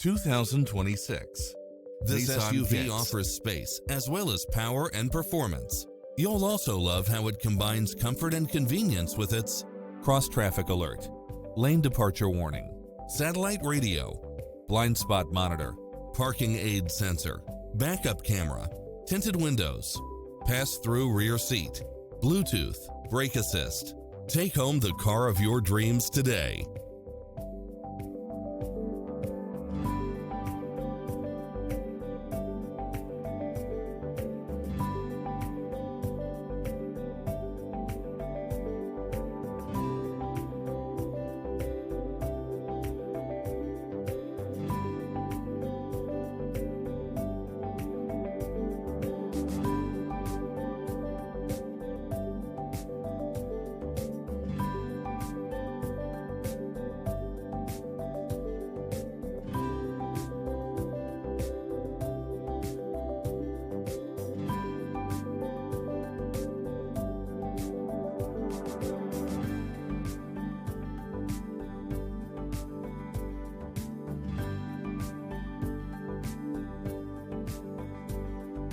2026 This Nissan SUV Kicks. offers space as well as power and performance. You'll also love how it combines comfort and convenience with its cross-traffic alert, lane departure warning, satellite radio, blind spot monitor, parking aid sensor, backup camera, tinted windows, pass-through rear seat, Bluetooth, brake assist. Take home the car of your dreams today.